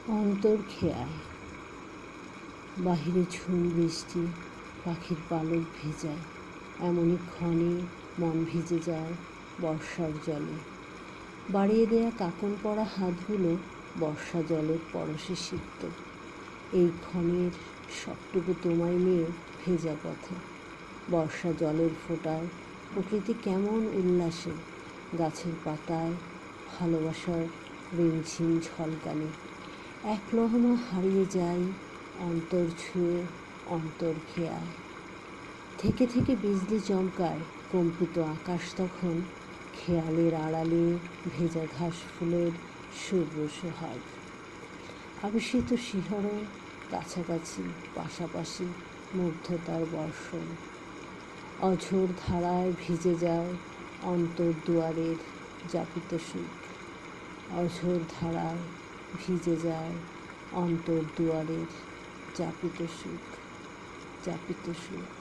অন্তর খেয়ায় বাহিরে ঝুম বৃষ্টি, পাখির পালক ভেজায়, এমনই ক্ষণে মন ভিজে যায় বর্ষার জলে। বাড়িয়ে দেয়া কাকন পড়া হাতগুলো বর্ষা জলের পরশে সিক্ত। এই ক্ষণের সবটুকু তোমায় নিয়ে ভেজা পথে। বর্ষা জলের ফোঁটায় প্রকৃতি কেমন উল্লাসে, গাছের পাতায় ভালোবাসার রিমঝিম ঝলকানি। এক লহমা হারিয়ে যাই অন্তর ছুঁয়ে অন্তর খেয়ায়। থেকে থেকে বিজলি চমকায় কম্পিত আকাশ তখন, খেয়ালের আড়ালে ভেজা ঘাস ফুলের শুভ্র সোহাগ। আবেশিত শিহরণ, কাছাকাছি পাশাপাশি মুগ্ধতার বর্ষণ। অঝোর ধারায় ভিজে যায় অন্তর দুয়ারের যাপিত সুখ। অঝোর ধারায় ভিজে যায় অন্তর দুয়ারের যাপিত সুখ।